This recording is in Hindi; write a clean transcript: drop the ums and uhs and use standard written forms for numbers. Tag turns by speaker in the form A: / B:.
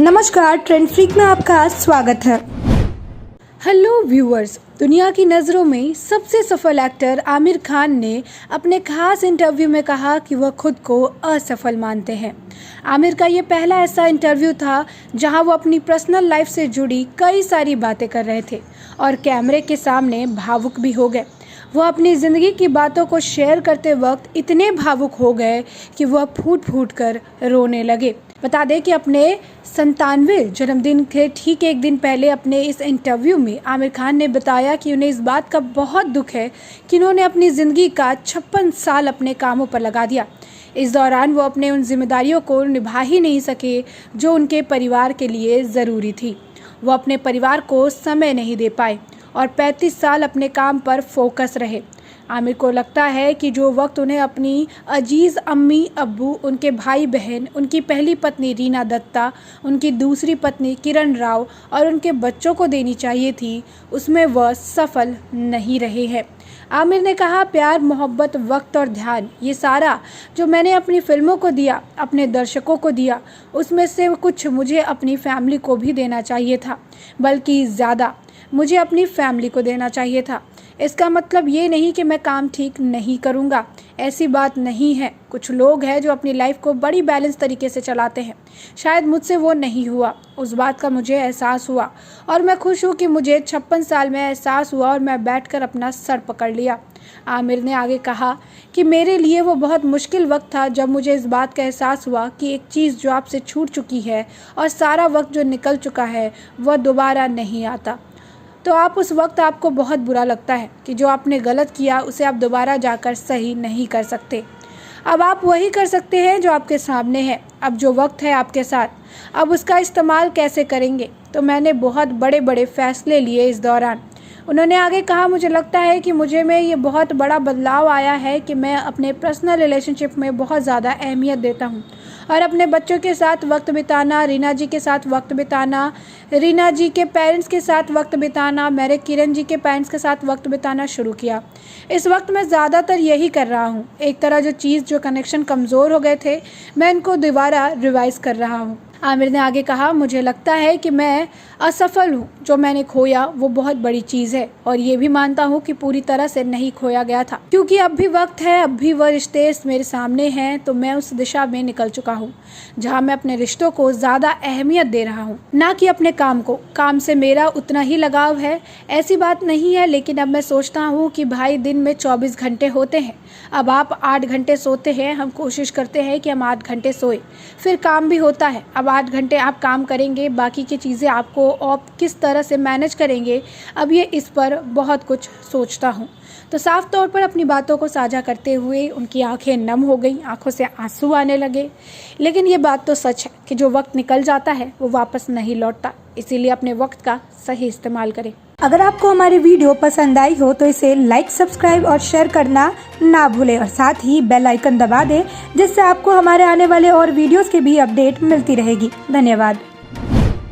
A: नमस्कार, ट्रेंड फ्रीक में आपका स्वागत है। हेलो व्यूअर्स, दुनिया की नज़रों में सबसे सफल एक्टर आमिर खान ने अपने खास इंटरव्यू में कहा कि वह खुद को असफल मानते हैं। आमिर का ये पहला ऐसा इंटरव्यू था जहां वो अपनी पर्सनल लाइफ से जुड़ी कई सारी बातें कर रहे थे और कैमरे के सामने भावुक भी हो गए। वह अपनी ज़िंदगी की बातों को शेयर करते वक्त इतने भावुक हो गए कि वह फूट फूट कर रोने लगे। बता दें कि अपने 97वें जन्मदिन के ठीक एक दिन पहले अपने इस इंटरव्यू में आमिर खान ने बताया कि उन्हें इस बात का बहुत दुख है कि उन्होंने अपनी ज़िंदगी का 56 साल अपने कामों पर लगा दिया। इस दौरान वो अपने उन जिम्मेदारियों को निभा ही नहीं सके जो उनके परिवार के लिए ज़रूरी थी। वो अपने परिवार को समय नहीं दे पाए और 35 साल अपने काम पर फोकस रहे। आमिर को लगता है कि जो वक्त उन्हें अपनी अजीज़ अम्मी अब्बू, उनके भाई बहन, उनकी पहली पत्नी रीना दत्ता, उनकी दूसरी पत्नी किरण राव और उनके बच्चों को देनी चाहिए थी, उसमें वह सफल नहीं रहे हैं। आमिर ने कहा, प्यार, मोहब्बत, वक्त और ध्यान, ये सारा जो मैंने अपनी फिल्मों को दिया, अपने दर्शकों को दिया, उसमें से कुछ मुझे अपनी फैमिली को भी देना चाहिए था, बल्कि ज़्यादा मुझे अपनी फैमिली को देना चाहिए था। इसका मतलब ये नहीं कि मैं काम ठीक नहीं करूँगा, ऐसी बात नहीं है। कुछ लोग हैं जो अपनी लाइफ को बड़ी बैलेंस तरीके से चलाते हैं। शायद मुझसे वो नहीं हुआ, उस बात का मुझे एहसास हुआ और मैं खुश हूँ कि मुझे 56 साल में एहसास हुआ और मैं बैठकर अपना सर पकड़ लिया। आमिर ने आगे कहा कि मेरे लिए वो बहुत मुश्किल वक्त था जब मुझे इस बात का एहसास हुआ कि एक चीज़ जो आपसे छूट चुकी है और सारा वक्त जो निकल चुका है वह दोबारा नहीं आता। तो आप उस वक्त आपको बहुत बुरा लगता है कि जो आपने गलत किया उसे आप दोबारा जाकर सही नहीं कर सकते। अब आप वही कर सकते हैं जो आपके सामने है। अब जो वक्त है आपके साथ, अब उसका इस्तेमाल कैसे करेंगे। तो मैंने बहुत बड़े बड़े फैसले लिए इस दौरान। उन्होंने आगे कहा, मुझे लगता है कि मुझे में ये बहुत बड़ा बदलाव आया है कि मैं अपने पर्सनल रिलेशनशिप में बहुत ज़्यादा अहमियत देता हूँ और अपने बच्चों के साथ वक्त बिताना, रीना जी के साथ वक्त बिताना, रीना जी के पेरेंट्स के साथ वक्त बिताना, मेरे किरण जी के पेरेंट्स के साथ वक्त बिताना शुरू किया। इस वक्त मैं ज़्यादातर यही कर रहा हूँ। एक तरह जो कनेक्शन कमज़ोर हो गए थे, मैं इनको दोबारा रिवाइज़ कर रहा हूँ। आमिर ने आगे कहा, मुझे लगता है कि मैं असफल हूँ। जो मैंने खोया वो बहुत बड़ी चीज़ है और ये भी मानता हूँ कि पूरी तरह से नहीं खोया गया था, क्योंकि अब भी वक्त है, अब भी वह रिश्ते मेरे सामने हैं। तो मैं उस दिशा में निकल चुका हूँ जहाँ मैं अपने रिश्तों को ज़्यादा अहमियत दे रहा हूँ, ना कि अपने काम को। काम से मेरा उतना ही लगाव है, ऐसी बात नहीं है, लेकिन अब मैं सोचता हूँ कि भाई दिन में 24 घंटे होते हैं। अब आप 8 घंटे सोते हैं, हम कोशिश करते हैं कि हम 8 घंटे सोए, फिर काम भी होता है। अब 8 घंटे आप काम करेंगे, बाकी की चीज़ें आपको आप किस तरह से मैनेज करेंगे, अब ये इस पर बहुत कुछ सोचता हूँ। तो साफ तौर पर अपनी बातों को साझा करते हुए उनकी आंखें नम हो गईं, आंखों से आंसू आने लगे। लेकिन ये बात तो सच है कि जो वक्त निकल जाता है वो वापस नहीं लौटता, इसीलिए अपने वक्त का सही इस्तेमाल करें। अगर आपको हमारी वीडियो पसंद आई हो तो इसे लाइक, सब्सक्राइब और शेयर करना ना भूलें और साथ ही बेल आइकन दबा दें, जिससे आपको हमारे आने वाले और वीडियोस के भी अपडेट मिलती रहेगी। धन्यवाद।